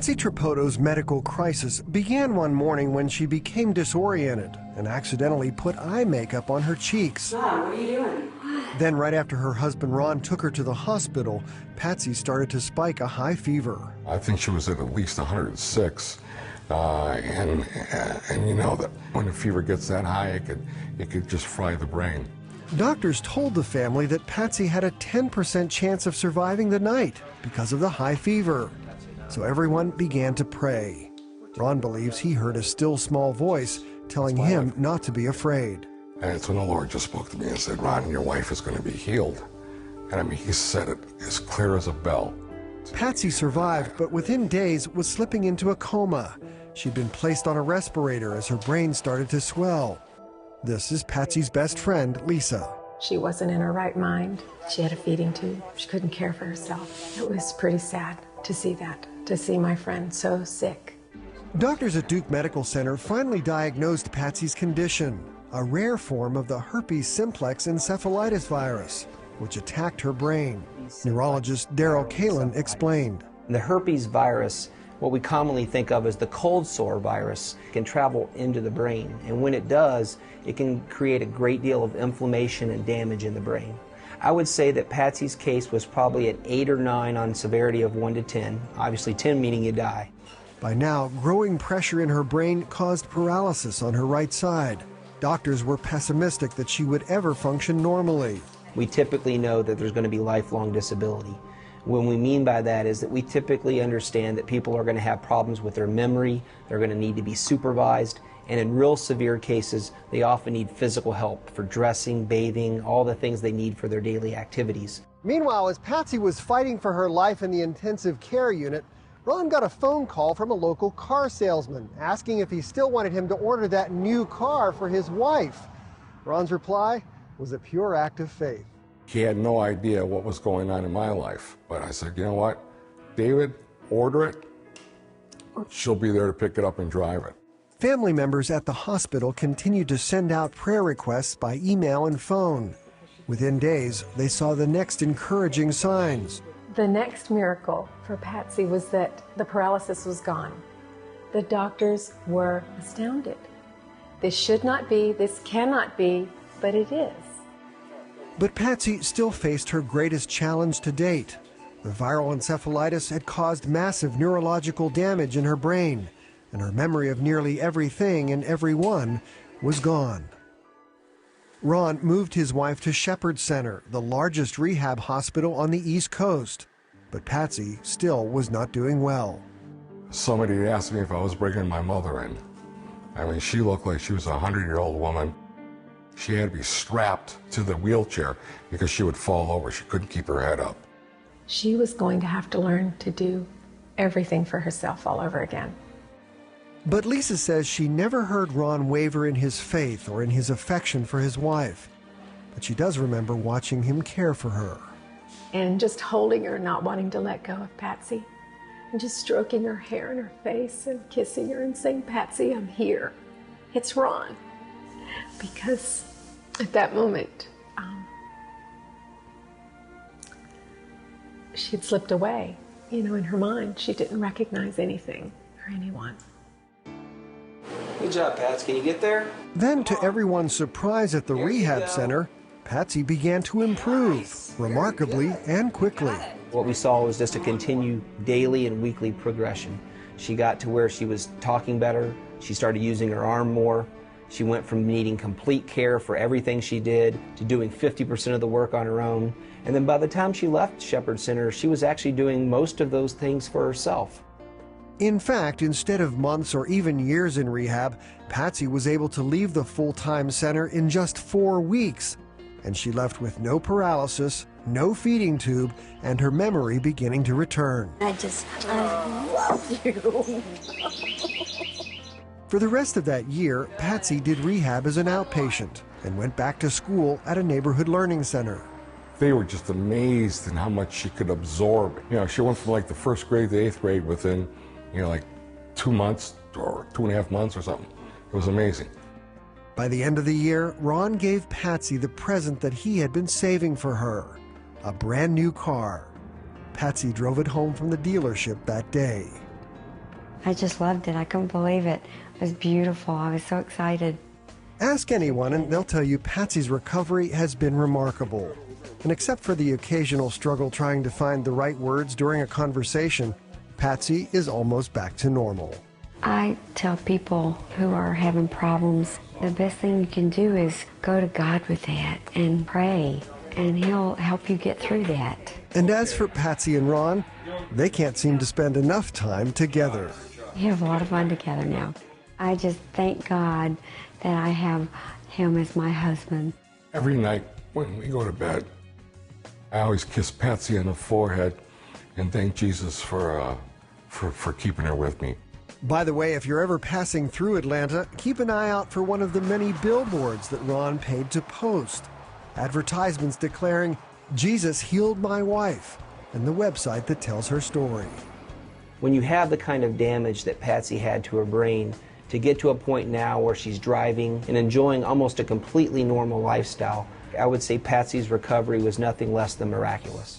Patsy Tripodo's medical crisis began one morning when she became disoriented and accidentally put eye makeup on her cheeks. Mom, what are you doing? Then, right after her husband Ron took her to the hospital, Patsy started to spike a high fever. I think she was at least 106. And you know that when the fever gets that high, it could just fry the brain. Doctors told the family that Patsy had a 10% chance of surviving the night because of the high fever. So everyone began to pray. Ron believes he heard a still small voice telling him not to be afraid. And it's when the Lord just spoke to me and said, Ron, your wife is going to be healed. And I mean, he said it as clear as a bell. Patsy survived, but within days was slipping into a coma. She'd been placed on a respirator as her brain started to swell. This is Patsy's best friend, Lisa. She wasn't in her right mind. She had a feeding tube. She couldn't care for herself. It was pretty sad to see that, to see my friend so sick. Doctors at Duke Medical Center finally diagnosed Patsy's condition, a rare form of the herpes simplex encephalitis virus, which attacked her brain. Neurologist Daryl Kalin explained. The herpes virus, what we commonly think of as the cold sore virus, can travel into the brain. And when it does, it can create a great deal of inflammation and damage in the brain. I would say that Patsy's case was probably at 8 or 9 on severity of 1 to 10. Obviously 10 meaning you die. By now, growing pressure in her brain caused paralysis on her right side. Doctors were pessimistic that she would ever function normally. We typically know that there's going to be lifelong disability. What we mean by that is that we typically understand that people are going to have problems with their memory, they're going to need to be supervised, and in real severe cases, they often need physical help for dressing, bathing, all the things they need for their daily activities. Meanwhile, as Patsy was fighting for her life in the intensive care unit, Ron got a phone call from a local car salesman asking if he still wanted him to order that new car for his wife. Ron's reply was a pure act of faith. He had no idea what was going on in my life. But I said, you know what, David, order it. She'll be there to pick it up and drive it. Family members at the hospital continued to send out prayer requests by email and phone. Within days, they saw the next encouraging signs. The next miracle for Patsy was that the paralysis was gone. The doctors were astounded. This should not be, this cannot be, but it is. But Patsy still faced her greatest challenge to date. The viral encephalitis had caused massive neurological damage in her brain, and her memory of nearly everything and everyone was gone. Ron moved his wife to Shepherd Center, the largest rehab hospital on the East Coast. But Patsy still was not doing well. Somebody had asked me if I was bringing my mother in. I mean, she looked like she was a 100-year-old woman. She had to be strapped to the wheelchair because she would fall over. She couldn't keep her head up. She was going to have to learn to do everything for herself all over again. But Lisa says she never heard Ron waver in his faith or in his affection for his wife. But she does remember watching him care for her. And just holding her, not wanting to let go of Patsy. And just stroking her hair and her face and kissing her and saying, Patsy, I'm here. It's Ron. Because at that moment, she'd slipped away. You know, in her mind, she didn't recognize anything or anyone. Good job, Pats. Can you get there? Then, to everyone's surprise at the rehab center, Patsy began to improve, remarkably and quickly. What we saw was just a continued daily and weekly progression. She got to where she was talking better. She started using her arm more. She went from needing complete care for everything she did to doing 50% of the work on her own. And then by the time she left Shepherd Center, she was actually doing most of those things for herself. In fact, instead of months or even years in rehab, Patsy was able to leave the full-time center in just 4 weeks. And she left with no paralysis, no feeding tube, and her memory beginning to return. I love you. For the rest of that year, Patsy did rehab as an outpatient and went back to school at a neighborhood learning center. They were just amazed in how much she could absorb. You know, she went from like the 1st grade to 8th grade within, you know, like 2 months or 2.5 months or something. It was amazing. By the end of the year, Ron gave Patsy the present that he had been saving for her, a brand new car. Patsy drove it home from the dealership that day. I just loved it. I couldn't believe it. It was beautiful. I was so excited. Ask anyone and they'll tell you Patsy's recovery has been remarkable. And except for the occasional struggle trying to find the right words during a conversation, Patsy is almost back to normal. I tell people who are having problems, the best thing you can do is go to God with that and pray, and He'll help you get through that. And as for Patsy and Ron, they can't seem to spend enough time together. We have a lot of fun together now. I just thank God that I have him as my husband. Every night when we go to bed, I always kiss Patsy on the forehead and thank Jesus for keeping her with me. By the way, if you're ever passing through Atlanta, keep an eye out for one of the many billboards that Ron paid to post. Advertisements declaring, "Jesus healed my wife," and the website that tells her story. When you have the kind of damage that Patsy had to her brain, to get to a point now where she's driving and enjoying almost a completely normal lifestyle, I would say Patsy's recovery was nothing less than miraculous.